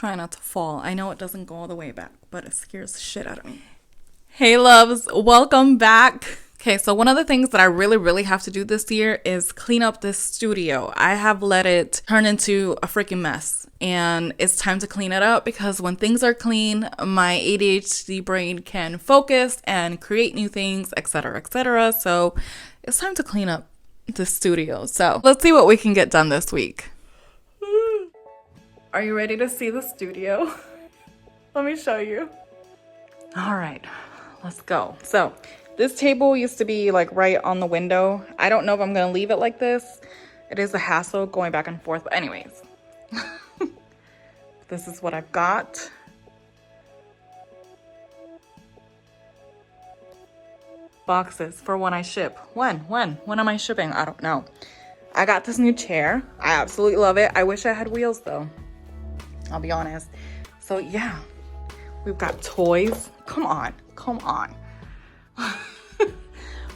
trying not to fall. I know it doesn't go all the way back, but it scares the shit out of me. Hey loves, welcome back. Okay, so one of the things that I really have to do this year is clean up this studio. I have let it turn into a freaking mess, and it's time to clean it up because when things are clean, my ADHD brain can focus and create new things, etc., etc. So it's time to clean up the studio. So let's see what we can get done this week. Are you ready to see the studio? Let me show you. All right, let's go. So this table used to be like right on the window. I don't know if I'm gonna leave it like this. It is a hassle going back and forth, but anyways. This is what I've got. Boxes for when I ship. When am I shipping? I don't know. I got this new chair. I absolutely love it. I wish I had wheels though, I'll be honest. So yeah, we've got toys. Come on.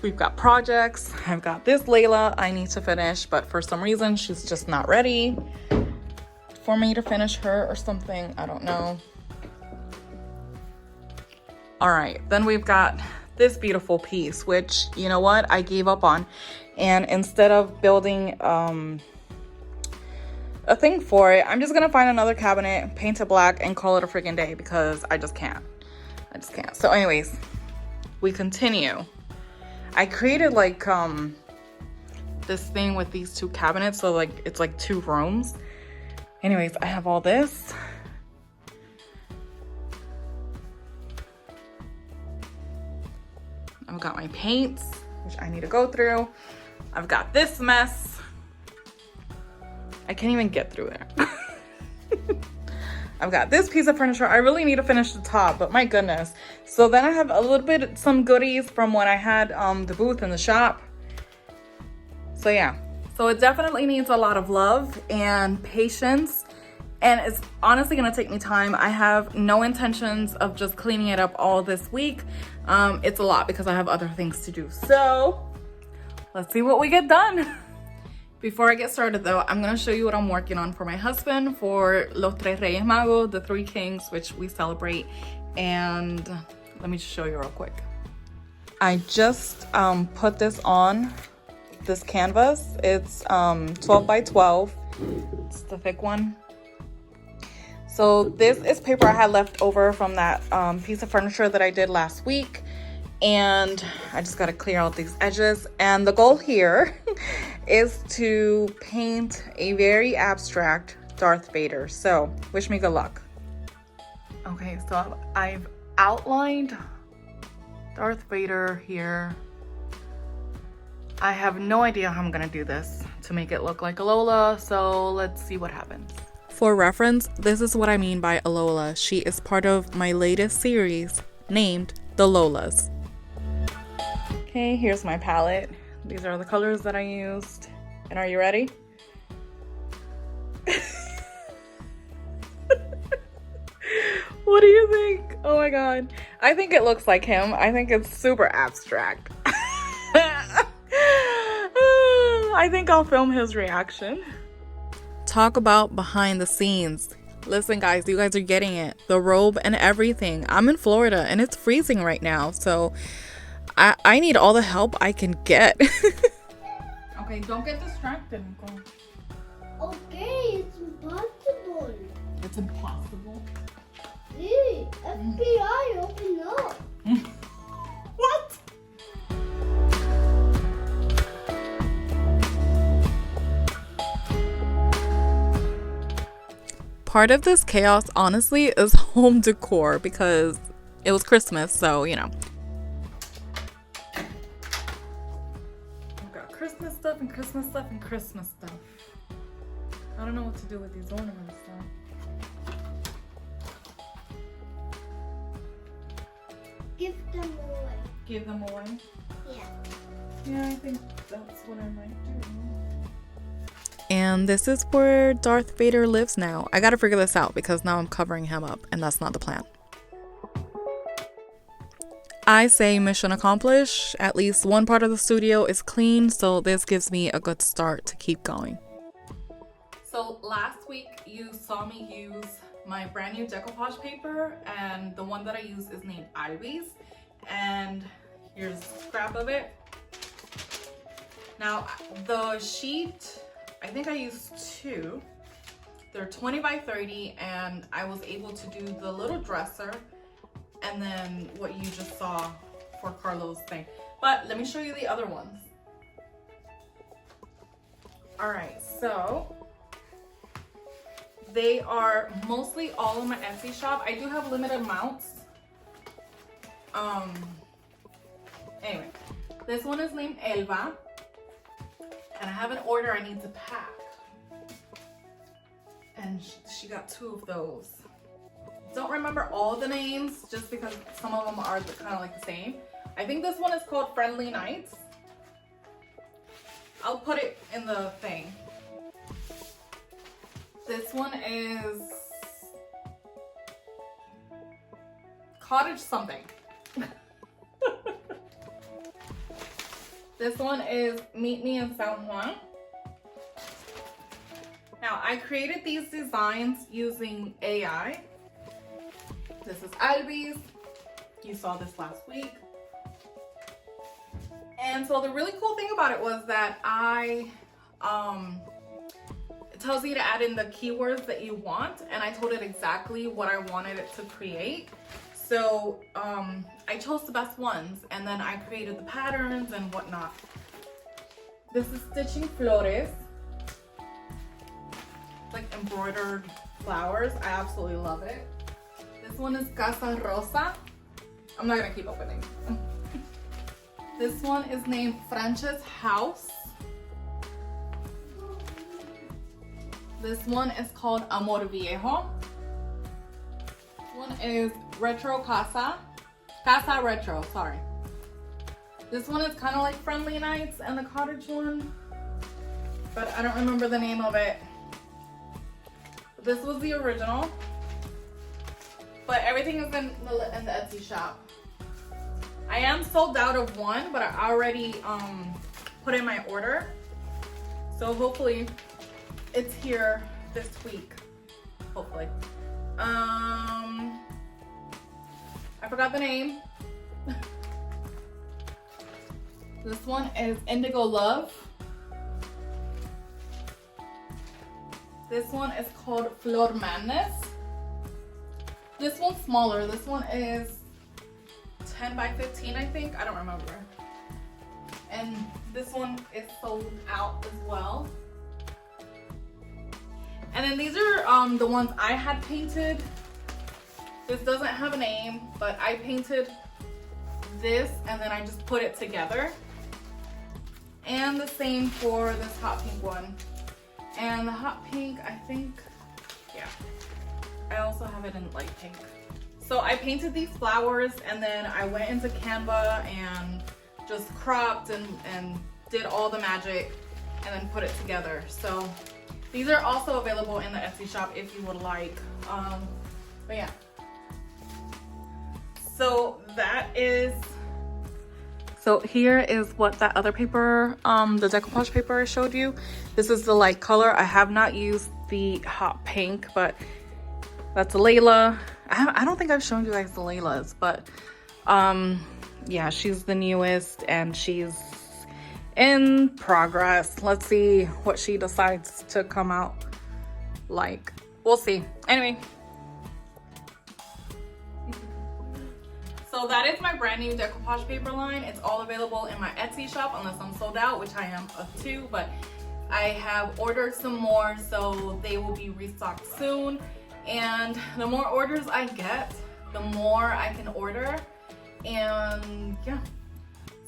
We've got projects. I've got this Layla I need to finish, but for some reason she's just not ready for me to finish her or something. I don't know. All right, then we've got this beautiful piece, which, you know what, I gave up on. And instead of building a thing for it, I'm just gonna find another cabinet, paint it black, and call it a freaking day because I just can't. So anyways, we continue. I created like this thing with these two cabinets, so like it's like two rooms. Anyways, I have all this. I've got my paints, which I need to go through. I've got this mess. I can't even get through there. I've got this piece of furniture. I really need to finish the top, but my goodness. So then I have a little bit, some goodies from when I had the booth in the shop. So yeah, so it definitely needs a lot of love and patience. And it's honestly gonna take me time. I have no intentions of just cleaning it up all this week. It's a lot because I have other things to do. So let's see what we get done. Before I get started though, I'm gonna show you what I'm working on for my husband for Los Tres Reyes Magos, the Three Kings, which we celebrate. And let me just show you real quick. I just put this on this canvas. It's 12 by 12. It's the thick one. So this is paper I had left over from that piece of furniture that I did last week. And I just got to clear out these edges. And the goal here is to paint a very abstract Darth Vader. So wish me good luck. Okay, so I've outlined Darth Vader here. I have no idea how I'm going to do this to make it look like a Lola. So let's see what happens. For reference, this is what I mean by a Lola. She is part of my latest series named The Lolas. Okay, here's my palette. These are the colors that I used. And are you ready? What do you think? Oh my god. I think it looks like him. I think it's super abstract. I think I'll film his reaction. Talk about behind the scenes. Listen guys, you guys are getting it. The robe and everything. I'm in Florida and it's freezing right now, so I need all the help I can get. Okay, don't get distracted, Nicole. Okay, it's impossible. It's impossible. Hey, FBI, open up. What? Part of this chaos, honestly, is home decor because it was Christmas, so you know. I've got Christmas stuff and Christmas stuff and Christmas stuff. I don't know what to do with these ornaments though. Give them away. Give them away? Yeah. Yeah, I think that's what I might do. And this is where Darth Vader lives now. I gotta figure this out because now I'm covering him up and that's not the plan. I say mission accomplished. At least one part of the studio is clean, so this gives me a good start to keep going. So last week you saw me use my brand new decoupage paper, and the one that I use is named Albi's, and here's a scrap of it. Now the sheet, I think I used 2. They're 20 by 30, and I was able to do the little dresser and then what you just saw for Carlo's thing. But let me show you the other ones. All right, so they are mostly all in my Etsy shop. I do have limited amounts. Anyway, this one is named Elva, and I have an order I need to pack. And she got 2 of those. Don't remember all the names just because some of them are kind of like the same. I think this one is called Friendly Nights. I'll put it in the thing. This one is Cottage something. This one is Meet Me in San Juan. Now, I created these designs using AI. This is Albi's. You saw this last week. And so the really cool thing about it was that it tells you to add in the keywords that you want, and I told it exactly what I wanted it to create. So I chose the best ones, and then I created the patterns and whatnot. This is Stitching Flores. Like embroidered flowers. I absolutely love it. This one is Casa Rosa. I'm not gonna keep up with names. This one is named Frances House. This one is called Amor Viejo. This one is Retro Casa. Casa Retro, sorry. This one is kind of like Friendly Nights and the cottage one, but I don't remember the name of it. This was the original, but everything is in the Etsy shop. I am sold out of one, but I already put in my order. So hopefully it's here this week, hopefully. I forgot the name. This one is Indigo Love. This one is called Flor Madness. This one's smaller. This one is 10 by 15, I think. I don't remember. And this one is sold out as well. And then these are the ones I had painted. This doesn't have a name, but I painted this and then I just put it together. And the same for this hot pink one. And the hot pink, I think, yeah. I also have it in light pink. So I painted these flowers and then I went into Canva and just cropped and did all the magic and then put it together. So these are also available in the Etsy shop if you would like. But yeah. So that is, so here is what that other paper, the decoupage paper I showed you. This is the light color. I have not used the hot pink, but that's Layla. I don't think I've shown you guys the Laylas, but yeah, she's the newest and she's in progress. Let's see what she decides to come out like. We'll see. Anyway. So that is my brand new decoupage paper line. It's all available in my Etsy shop unless I'm sold out, which I am too, but I have ordered some more, so they will be restocked soon. And the more orders I get, the more I can order. And yeah,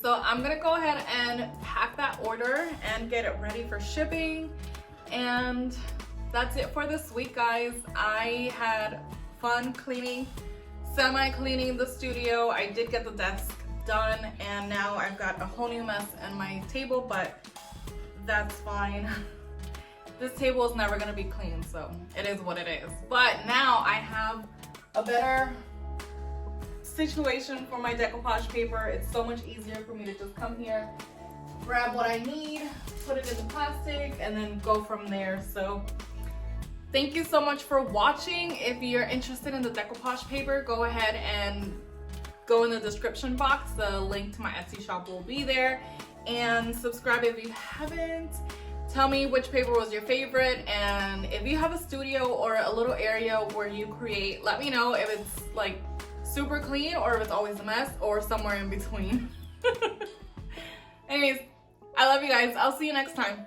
so I'm gonna go ahead and pack that order and get it ready for shipping. And that's it for this week, guys. I had fun cleaning, semi-cleaning the studio. I did get the desk done and now I've got a whole new mess on my table, but that's fine. This table is never gonna be clean, so it is what it is. But now I have a better situation for my decoupage paper. It's so much easier for me to just come here, grab what I need, put it in the plastic, and then go from there. So Thank you so much for watching. If you're interested in the decoupage paper, go ahead and go in the description box. The link to my Etsy shop will be there. And subscribe if you haven't. Tell me which paper was your favorite, and if you have a studio or a little area where you create, let me know if it's like super clean or if it's always a mess or somewhere in between. Anyways, I love you guys. I'll see you next time.